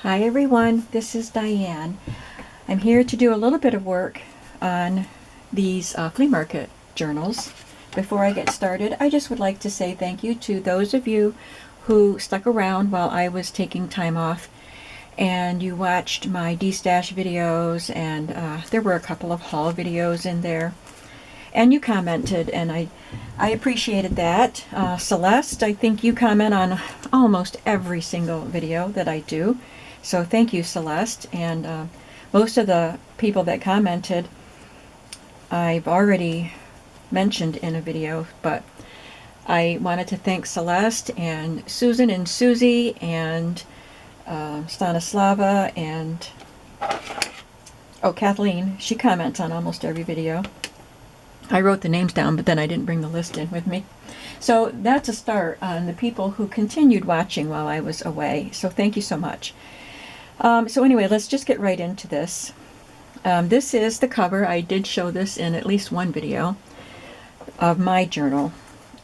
Hi everyone, this is Diane. I'm here to do a little bit of work on these flea market journals. Before I get started, I just would like to say thank you to those of you who stuck around while I was taking time off and you watched my de-stash videos, and there were a couple of haul videos in there. And you commented, and I appreciated that. Celeste, I think you comment on almost every single video that I do. So thank you, Celeste. And most of the people that commented, I've already mentioned in a video, but I wanted to thank Celeste and Susan and Susie and Stanislava and, oh, Kathleen. She comments on almost every video. I wrote the names down, but then I didn't bring the list in with me. So that's a start on the people who continued watching while I was away. So thank you so much. So anyway, let's just get right into this. This is the cover. I did show this in at least one video of my journal.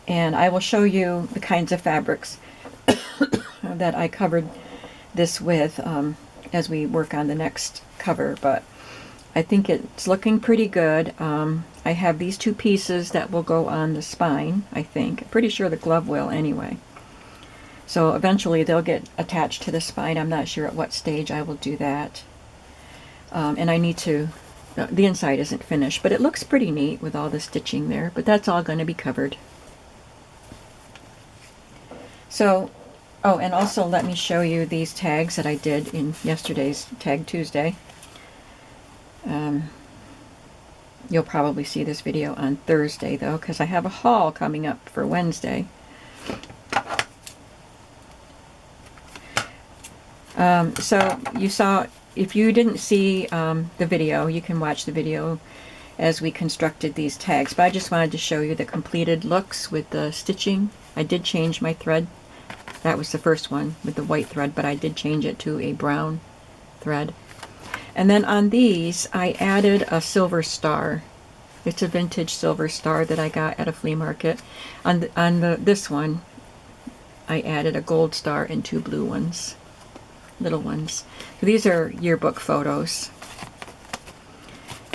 And I will show you the kinds of fabrics that I covered this with as we work on the next cover. But I think it's looking pretty good. I have these two pieces that will go on the spine, I think. Pretty sure the glove will anyway. So eventually they'll get attached to the spine. I'm not sure at what stage I will do that. And I need to, the inside isn't finished, but it looks pretty neat with all the stitching there. But that's all going to be covered. So, oh, and also let me show you these tags that I did in yesterday's Tag Tuesday. You'll probably see this video on Thursday, though, because I have a haul coming up for Wednesday. So you saw, if you didn't see the video, you can watch the video as we constructed these tags. But I just wanted to show you the completed looks with the stitching. I did change my thread. That was the first one with the white thread, but I did change it to a brown thread. And then on these, I added a silver star. It's a vintage silver star that I got at a flea market. On this one, I added a gold star and two blue ones, little ones. So these are yearbook photos.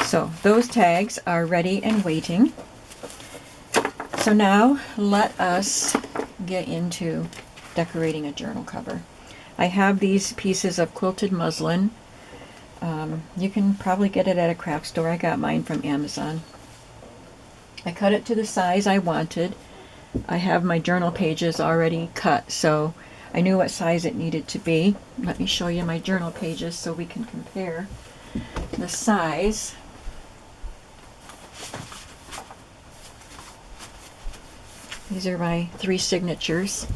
So those tags are ready and waiting. So now let us get into decorating a journal cover. I have these pieces of quilted muslin. You can probably get it at a craft store. I got mine from Amazon. I cut it to the size I wanted. I have my journal pages already cut, so I knew what size it needed to be. Let me show you my journal pages so we can compare the size. These are my 3 signatures.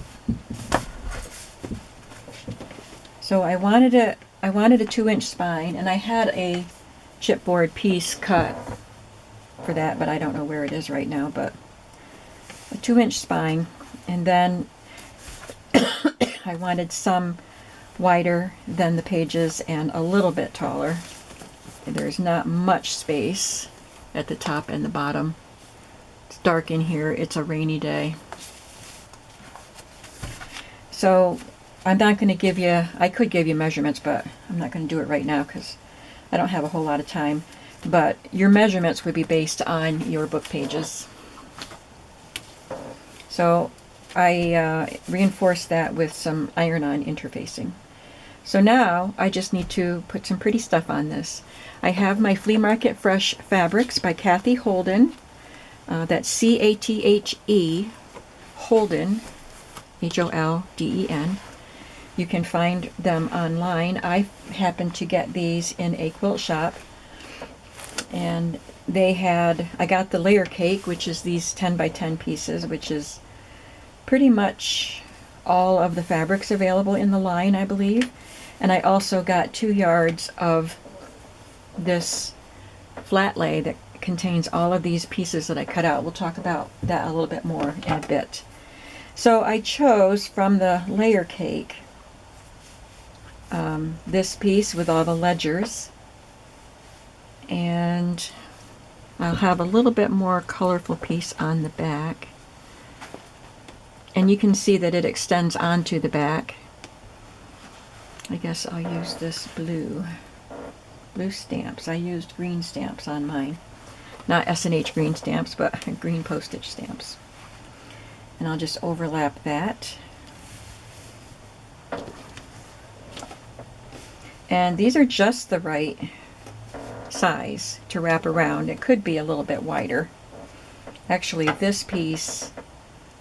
So I wanted a 2-inch spine, and I had a chipboard piece cut for that, but I don't know where it is right now. But a 2-inch spine, and then I wanted some wider than the pages and a little bit taller. There's not much space at the top and the bottom. It's dark in here. It's a rainy day. So I'm not going to give you, I could give you measurements, but I'm not going to do it right now because I don't have a whole lot of time. But your measurements would be based on your book pages. So I reinforced that with some iron-on interfacing. So now I just need to put some pretty stuff on this. I have my Flea Market Fresh Fabrics by Kathy Holden. That's C-A-T-H-E, Holden, H-O-L-D-E-N. You can find them online. I happened to get these in a quilt shop, and they had, I got the layer cake, which is these 10 by 10 pieces, which is pretty much all of the fabrics available in the line, I believe. And I also got 2 yards of this flat lay that contains all of these pieces that I cut out. We'll talk about that a little bit more in a bit. So I chose from the layer cake this piece with all the ledgers, and I'll have a little bit more colorful piece on the back, and you can see that it extends onto the back. I guess I'll use this blue stamps. I used green stamps on mine. Not S&H green stamps, but green postage stamps. And I'll just overlap that. And these are just the right size to wrap around. It could be a little bit wider. Actually, this piece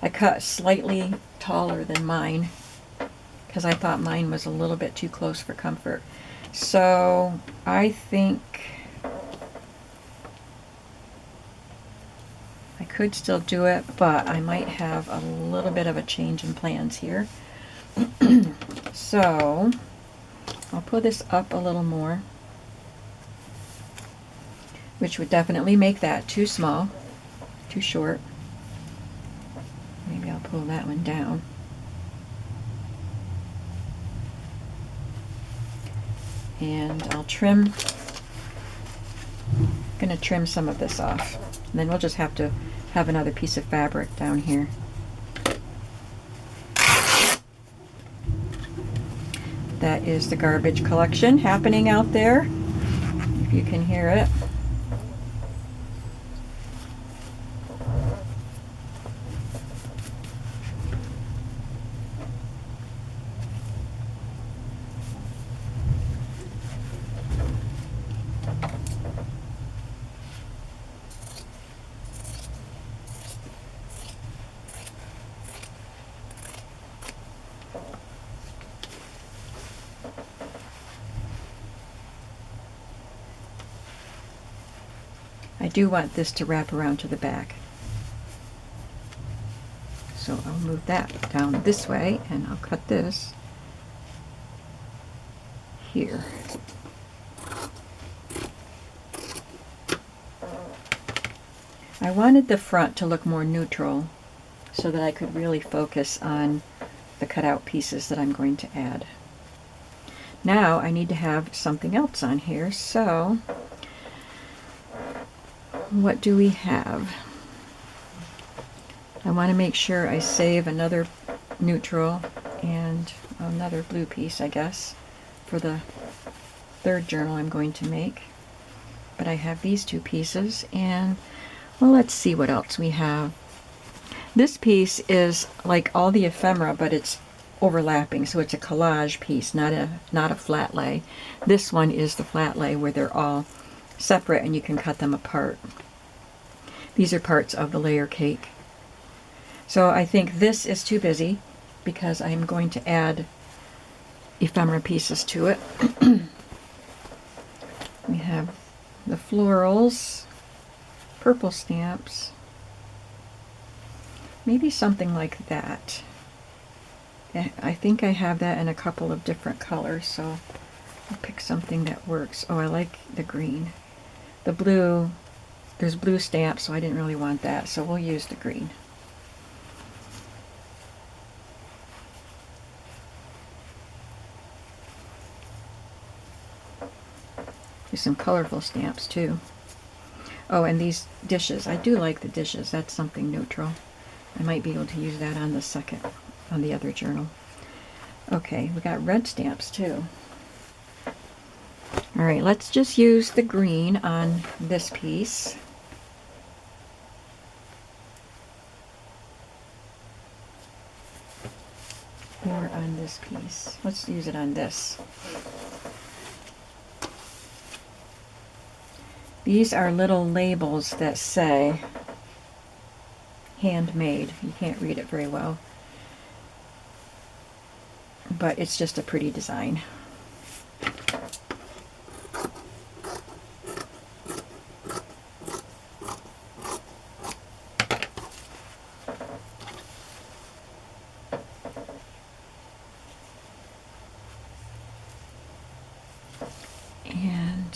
I cut slightly taller than mine because I thought mine was a little bit too close for comfort. So I think I could still do it, but I might have a little bit of a change in plans here. So I'll pull this up a little more, which would definitely make that too small, too short. Maybe I'll pull that one down. And I'll trim, gonna trim some of this off. And then we'll just have to have another piece of fabric down here. That is the garbage collection happening out there, if you can hear it. I do want this to wrap around to the back. So I'll move that down this way and I'll cut this here. I wanted the front to look more neutral so that I could really focus on the cutout pieces that I'm going to add. Now I need to have something else on here, so what do we have? I want to make sure I save another neutral and another blue piece, I guess, for the third journal I'm going to make. But I have these two pieces, and well, let's see what else we have. This piece is like all the ephemera, but it's overlapping, so it's a collage piece, not a flat lay. This one is the flat lay where they're all separate and you can cut them apart. These are parts of the layer cake. So I think this is too busy because I'm going to add ephemera pieces to it. We have the florals, purple stamps, maybe something like that. I think I have that in a couple of different colors, so I'll pick something that works. Oh, I like the green. The blue, there's blue stamps, so I didn't really want that, so we'll use the green. There's some colorful stamps too. Oh, and these dishes. I do like the dishes. That's something neutral. I might be able to use that on the other journal. Okay, we got red stamps too. All right, let's just use the green on this piece. Or on this piece. Let's use it on this. These are little labels that say handmade. You can't read it very well, but it's just a pretty design.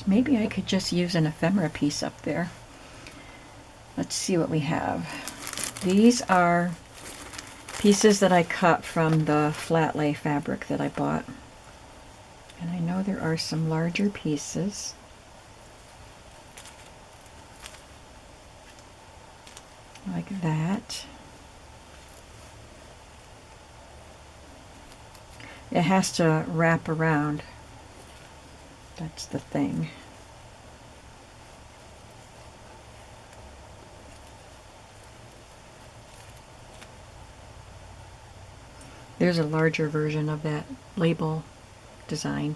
Maybe I could just use an ephemera piece up there. Let's see what we have. These are pieces that I cut from the flat lay fabric that I bought. And I know there are some larger pieces. Like that. it has to wrap around. That's the thing. There's a larger version of that label design.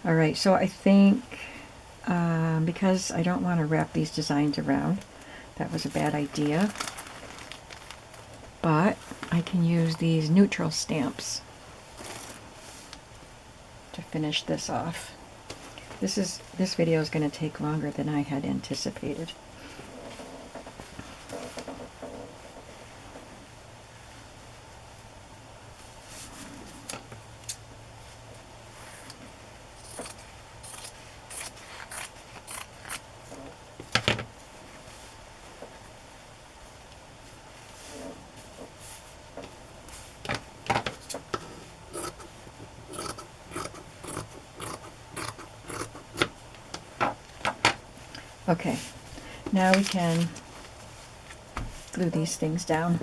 Alright, so I think because I don't want to wrap these designs around, that was a bad idea. But I can use these neutral stamps to finish this off. This video is going to take longer than I had anticipated. Okay, now we can glue these things down.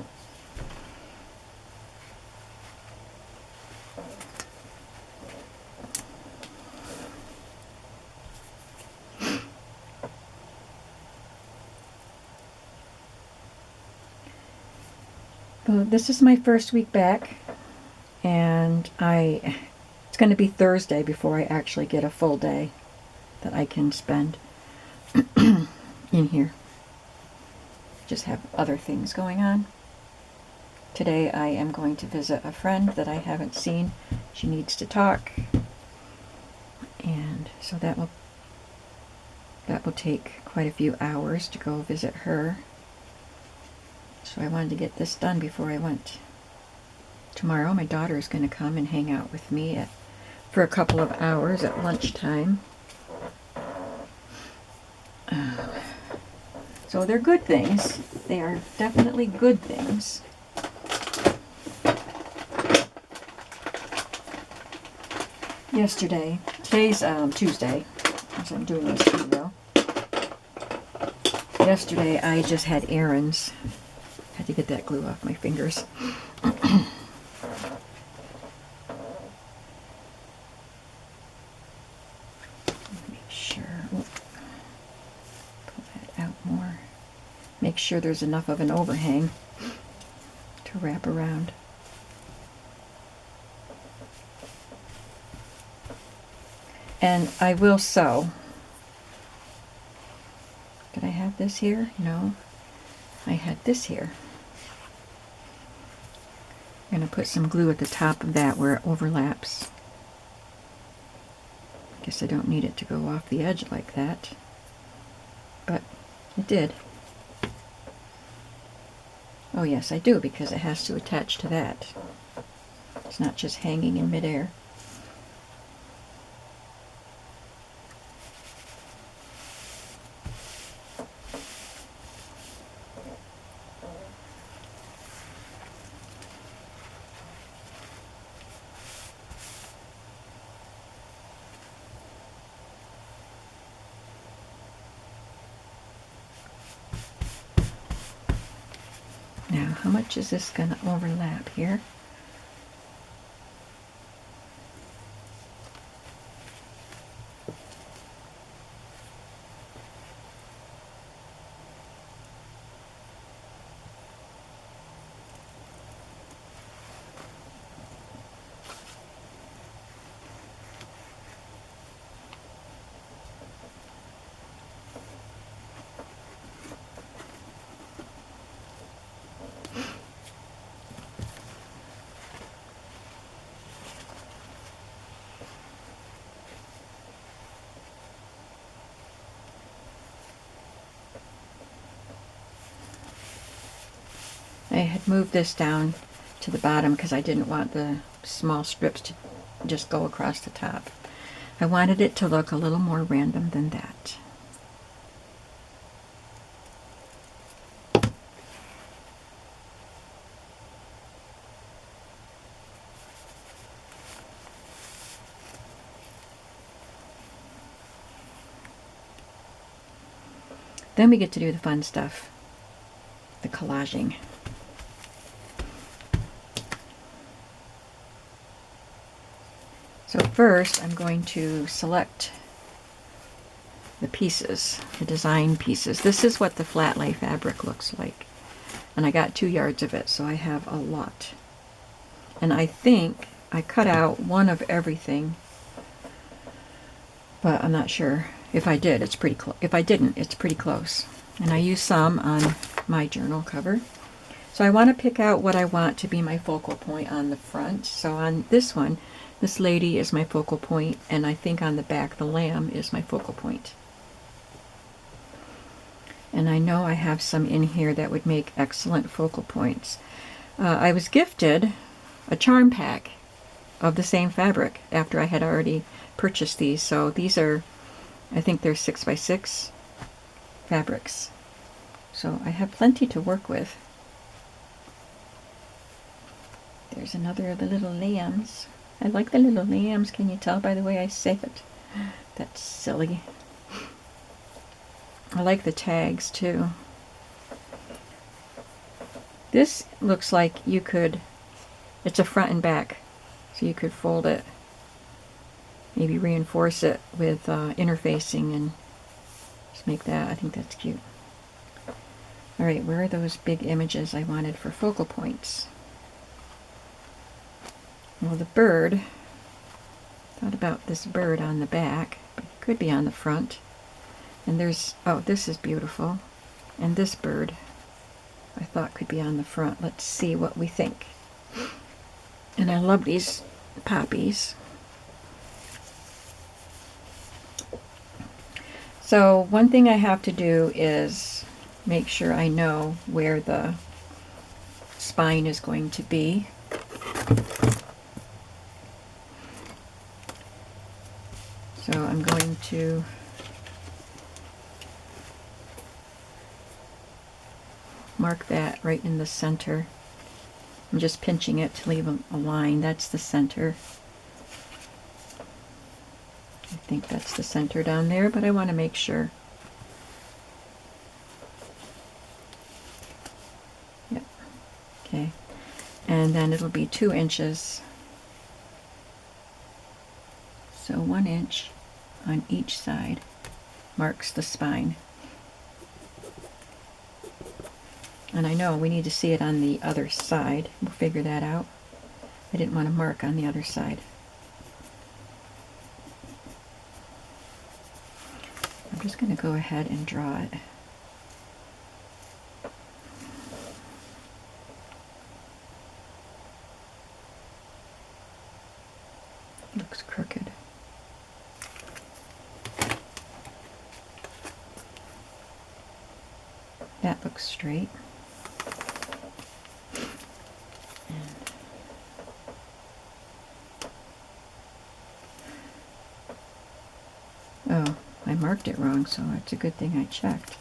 Well, this is my first week back, and it's going to be Thursday before I actually get a full day that I can spend in here. Just have other things going on. Today I am going to visit a friend that I haven't seen. She needs to talk, and so that will take quite a few hours to go visit her. So I wanted to get this done before I went. Tomorrow my daughter is going to come and hang out with me for a couple of hours at lunchtime. So they're good things. They are definitely good things. Today's Tuesday, as I'm doing this video. Yesterday I just had errands. Had to get that glue off my fingers. Make sure. Pull that out more. Make sure there's enough of an overhang to wrap around. And I will sew. Did I have this here? No. I had this here. I'm going to put some glue at the top of that where it overlaps. I guess I don't need it to go off the edge like that. But it did. Oh yes, I do, because it has to attach to that. It's not just hanging in midair. Now, how much is this going to overlap here? I had moved this down to the bottom because I didn't want the small strips to just go across the top. I wanted it to look a little more random than that. Then we get to do the fun stuff. collaging. So first I'm going to select the pieces, the design pieces. This is what the flat lay fabric looks like. And I got 2 yards of it, so I have a lot. And I think I cut out one of everything, but I'm not sure. If I did, it's pretty close. If I didn't, it's pretty close. And I used some on my journal cover. So I want to pick out what I want to be my focal point on the front. So on this one, this lady is my focal point, and I think on the back, the lamb is my focal point. And I know I have some in here that would make excellent focal points. I was gifted a charm pack of the same fabric after I had already purchased these. So these are, I think they're 6x6 fabrics. So I have plenty to work with. There's another of the little lambs. I like the little lambs. Can you tell by the way I say it? That's silly. I like the tags too. This looks like you could, it's a front and back, so you could fold it, maybe reinforce it with interfacing and just make that. I think that's cute. All right, where are those big images I wanted for focal points? Well, the bird, thought about this bird on the back, but it could be on the front. And there's, oh, this is beautiful. And this bird, I thought could be on the front. Let's see what we think. And I love these poppies. So one thing I have to do is make sure I know where the spine is going to be. So I'm going to mark that right in the center. I'm just pinching it to leave a line. That's the center. I think that's the center down there, but I want to make sure. Yep. Okay. And then it'll be 2 inches. So 1 inch on each side marks the spine. And I know we need to see it on the other side. We'll figure that out. I didn't want to mark on the other side. I'm just going to go ahead and draw it. Looks crooked. That looks straight. Oh, I marked it wrong, so it's a good thing I checked.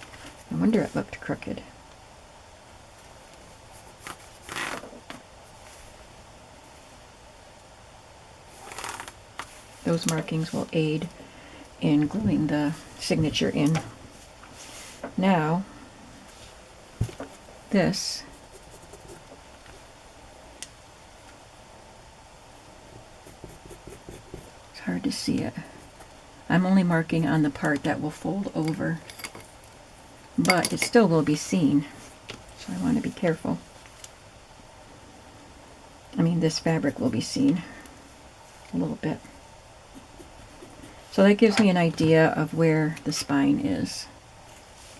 No wonder it looked crooked. Those markings will aid in gluing the signature in. Now, this it's hard to see it. I'm only marking on the part that will fold over, but it still will be seen, so I want to be careful. I mean, this fabric will be seen a little bit. So that gives me an idea of where the spine is.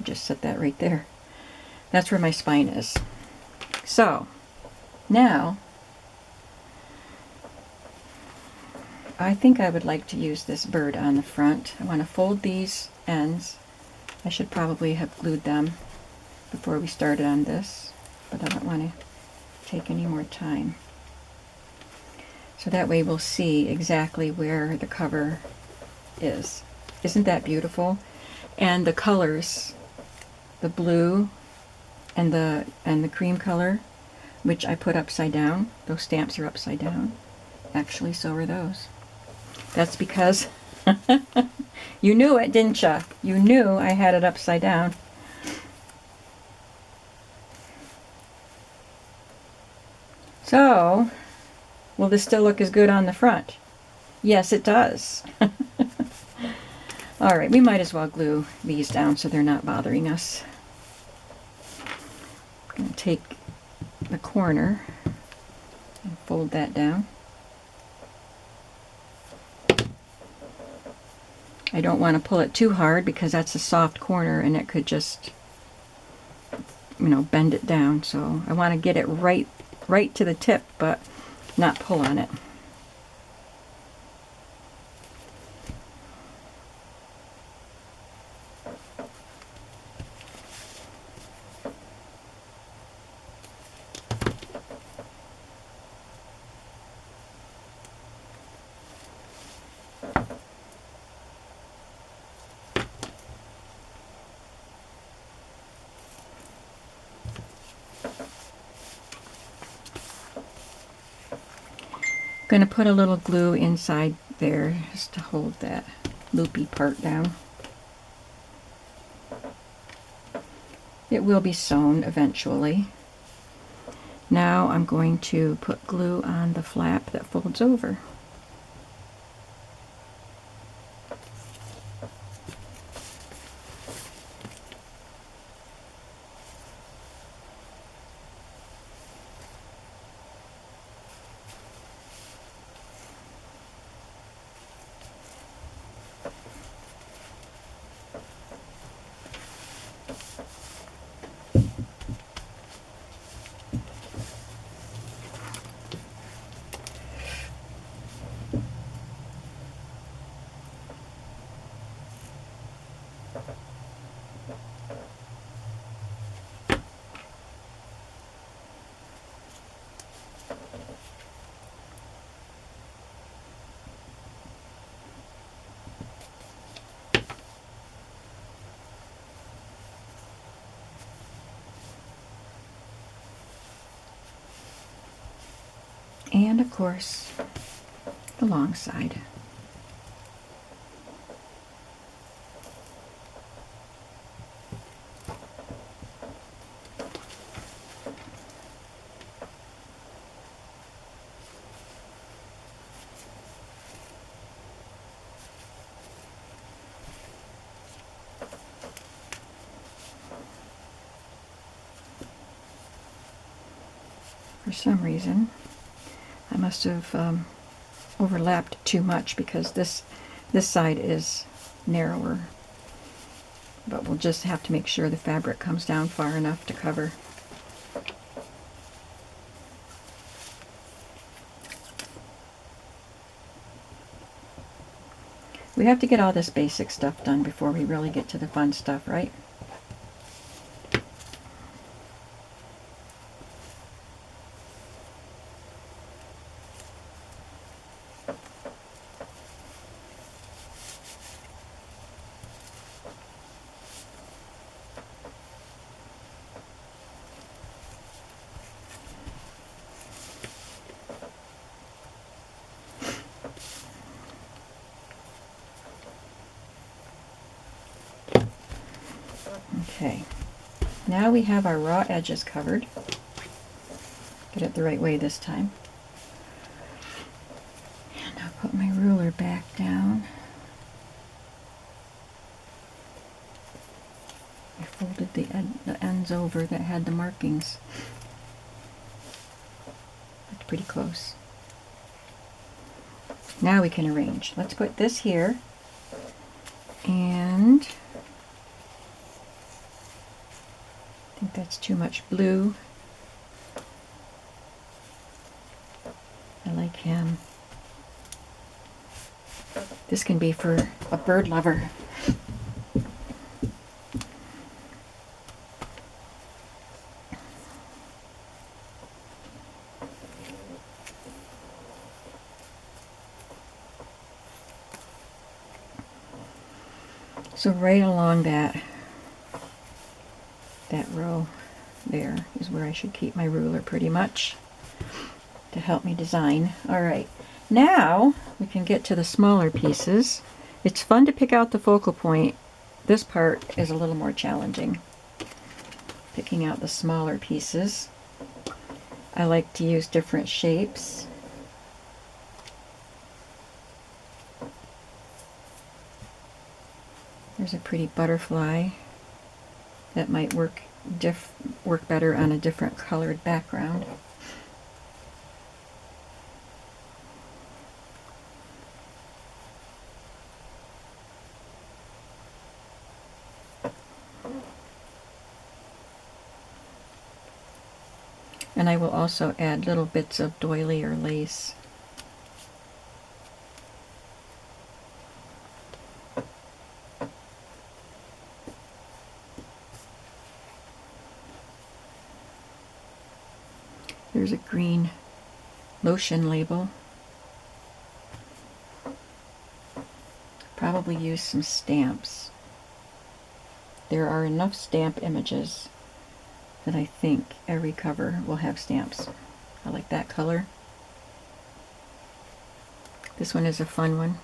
Just set that right there. That's where my spine is. So now I think I would like to use this bird on the front. I want to fold these ends. I should probably have glued them before we started on this, but I don't want to take any more time. So that way we'll see exactly where the cover is. Isn't that beautiful? And the colors, the blue and the cream color, which I put upside down. Those stamps are upside down. Actually, so are those. That's because you knew it, didn't you? You knew I had it upside down. So, will this still look as good on the front? Yes, it does. All right, we might as well glue these down so they're not bothering us. I'm going to take the corner and fold that down. I don't want to pull it too hard because that's a soft corner and it could just, you know, bend it down. So I want to get it right to the tip, but not pull on it. I'm going to put a little glue inside there just to hold that loopy part down. It will be sewn eventually. Now I'm going to put glue on the flap that folds over. And of course, the long side. For some reason, I must have overlapped too much because this side is narrower. But we'll just have to make sure the fabric comes down far enough to cover. We have to get all this basic stuff done before we really get to the fun stuff, right? Okay, now we have our raw edges covered. Get it the right way this time. And I'll put my ruler back down. I folded the ends over that had the markings. That's pretty close. Now we can arrange. Let's put this here, and I think that's too much blue. I like him. This can be for a bird lover. So right along that row there is where I should keep my ruler pretty much to help me design. All right, now we can get to the smaller pieces. It's fun to pick out the focal point. This part is a little more challenging, picking out the smaller pieces. I like to use different shapes. There's a pretty butterfly that might work better on a different colored background. And I will also add little bits of doily or lace. There's a green lotion label. Probably use some stamps. There are enough stamp images that I think every cover will have stamps. I like that color. This one is a fun one.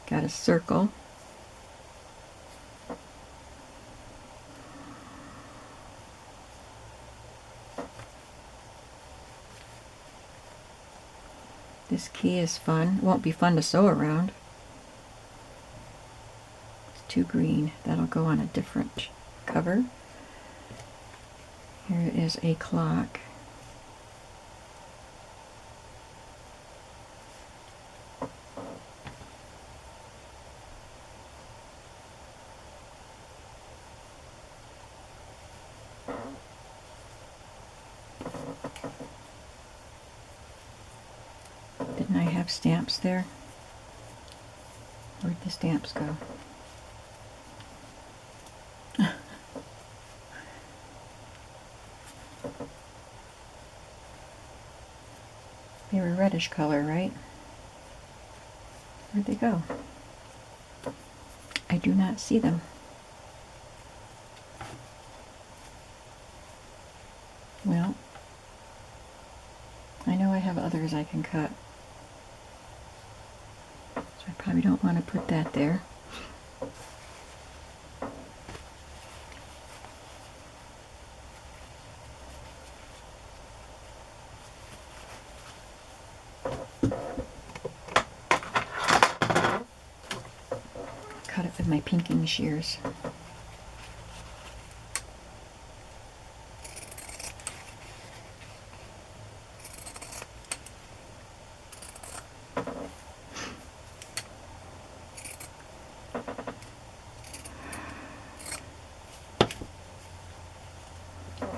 Got a circle. This key is fun. It won't be fun to sew around. It's too green. That'll go on a different cover. Here is a clock. Didn't I have stamps there? Where'd the stamps go? They were reddish color, right? Where'd they go? I do not see them. Well, I know I have others I can cut. So I probably don't want to put that there. Cut it with my pinking shears.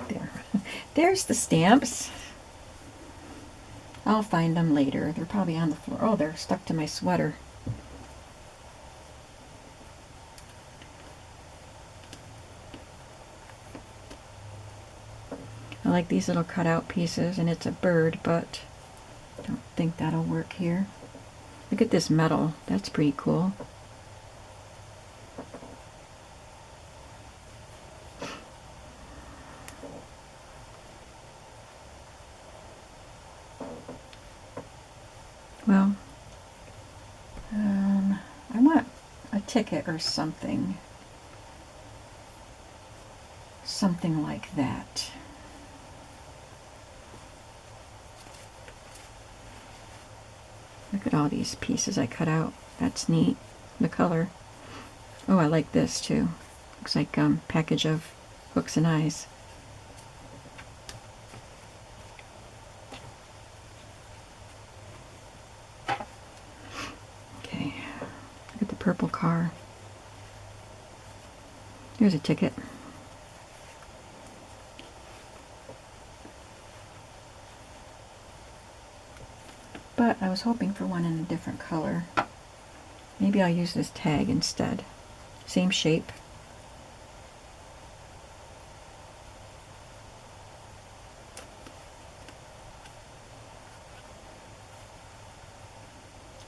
There. There's the stamps. I'll find them later. They're probably on the floor. Oh, they're stuck to my sweater. I like these little cutout pieces, and it's a bird, but I don't think that'll work here. Look at this metal. That's pretty cool. Well, I want a ticket or something. Something like that. Look at all these pieces I cut out. That's neat. The color. Oh, I like this too. Looks like a package of hooks and eyes. Okay. Look at the purple car. Here's a ticket. But I was hoping for one in a different color. Maybe I'll use this tag instead. Same shape.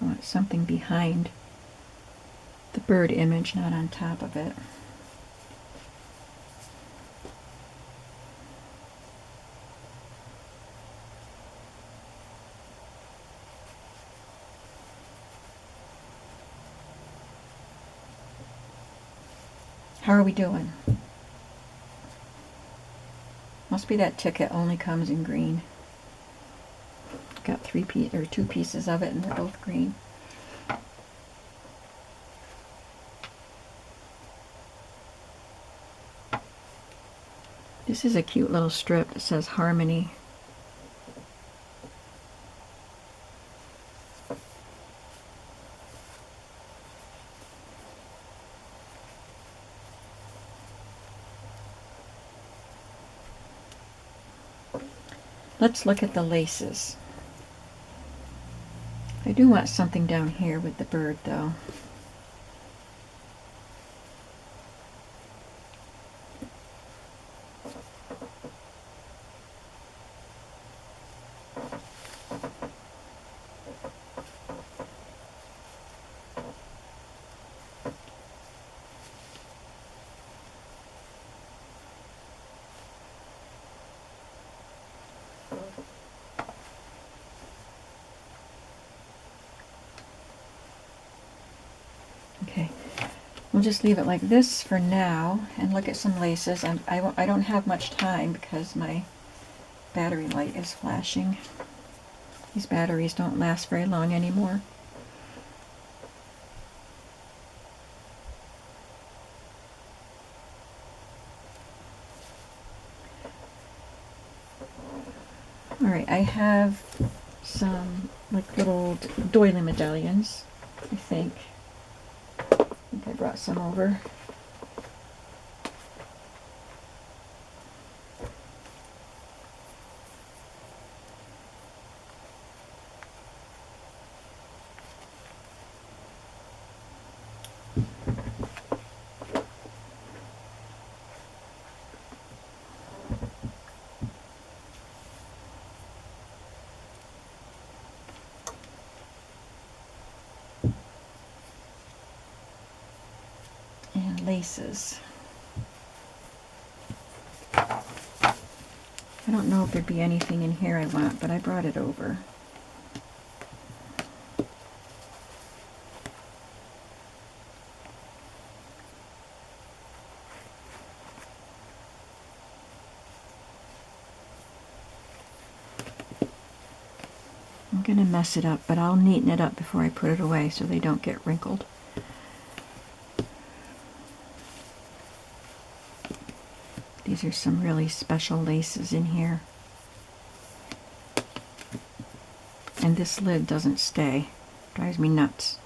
I want something behind the bird image, not on top of it. How are we doing? Must be that ticket only comes in green. Got two pieces of it and they're both green. This is a cute little strip that says Harmony. Let's look at the laces. I do want something down here with the bird though. Okay, we'll just leave it like this for now and look at some laces. I don't have much time because my battery light is flashing. These batteries don't last very long anymore. All right, I have some like little doily medallions, I think. I brought some over. And laces. I don't know if there'd be anything in here I want, but I brought it over. I'm going to mess it up, but I'll neaten it up before I put it away so they don't get wrinkled. These are some really special laces in here. And this lid doesn't stay. Drives me nuts.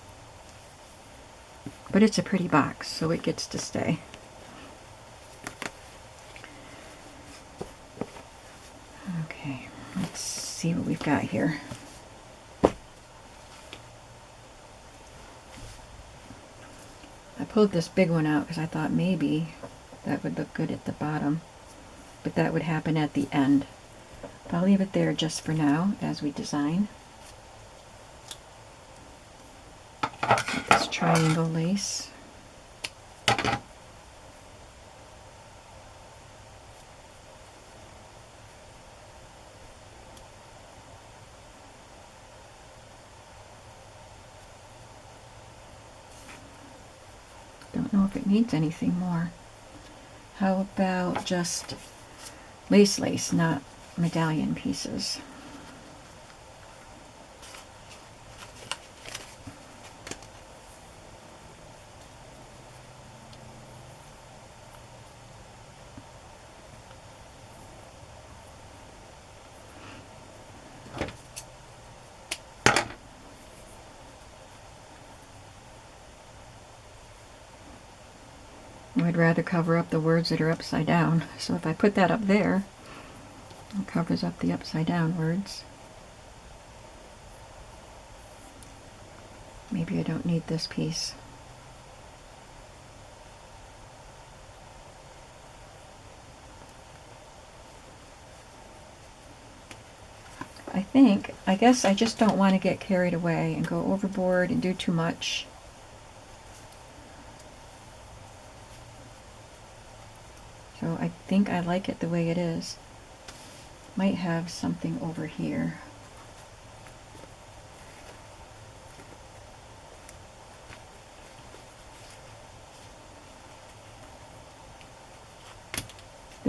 But it's a pretty box, so it gets to stay. Okay, let's see what we've got here. I pulled this big one out because I thought maybe that would look good at the bottom, but that would happen at the end. I'll leave it there just for now as we design. This triangle lace. Don't know if it needs anything more. How about just lace, not medallion pieces? I'd rather cover up the words that are upside down. So if I put that up there, it covers up the upside down words. Maybe I don't need this piece. I guess I just don't want to get carried away and go overboard and do too much. So I think I like it the way it is. Might have something over here.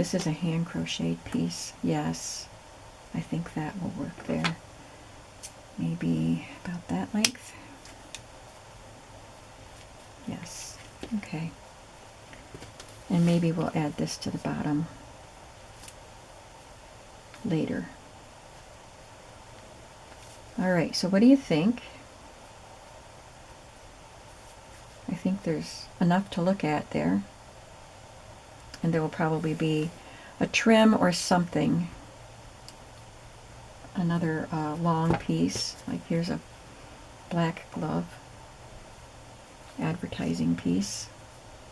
This is a hand crocheted piece. Yes, I think that will work there. Maybe about that length. Yes, okay. And maybe we'll add this to the bottom later. All right, so what do you think? I think there's enough to look at there. And there will probably be a trim or something. Another long piece, like here's a black glove advertising piece.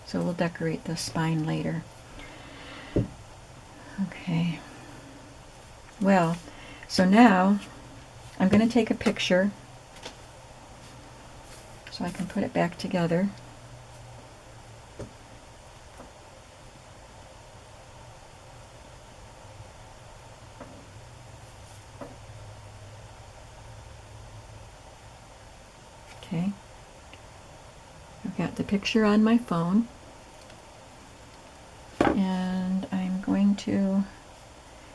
So we'll decorate the spine later. Okay. Well, so now I'm going to take a picture so I can put it back together. Okay. I've got the picture on my phone, and I'm going to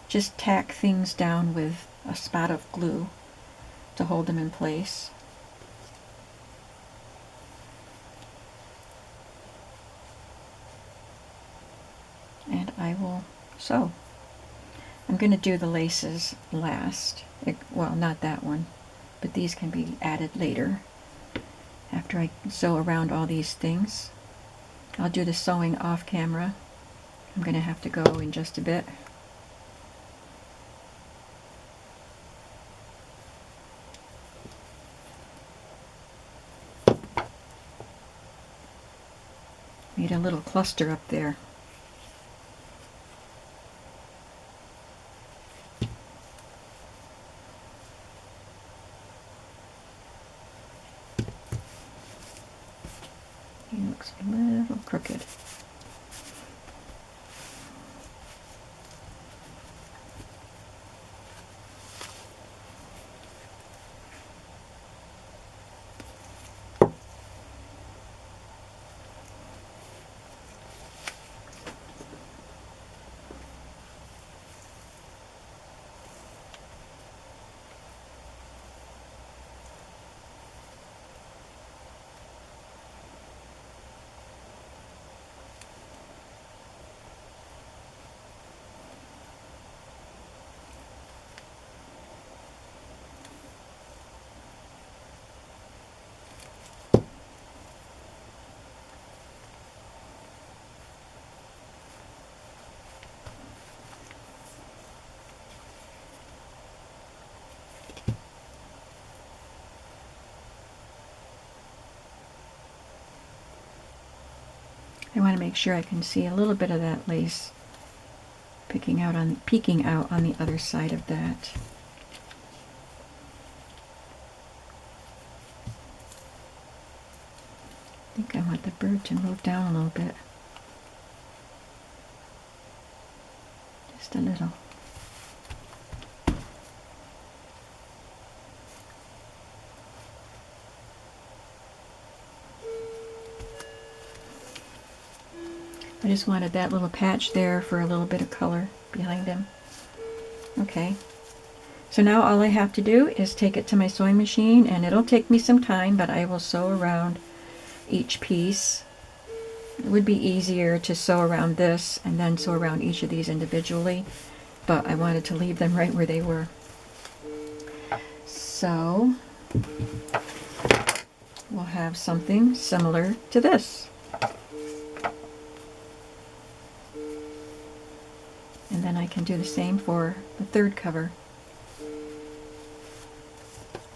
just tack things down with a spot of glue to hold them in place. And I will sew. I'm going to do the laces last. Well, not that one, but these can be added later after I sew around all these things. I'll do the sewing off camera. I'm going to have to go in just a bit. Made a little cluster up there. It looks a little crooked. I want to make sure I can see a little bit of that lace peeking out on the other side of that. I think I want the bird to move down a little bit. Just a little. I just wanted that little patch there for a little bit of color behind him. Okay. So now all I have to do is take it to my sewing machine, and it'll take me some time, but I will sew around each piece. It would be easier to sew around this and then sew around each of these individually, but I wanted to leave them right where they were. So we'll have something similar to this. And then I can do the same for the third cover.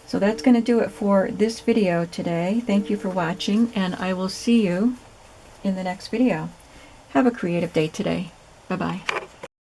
So that's going to do it for this video today. Thank you for watching, and I will see you in the next video. Have a creative day today. Bye-bye.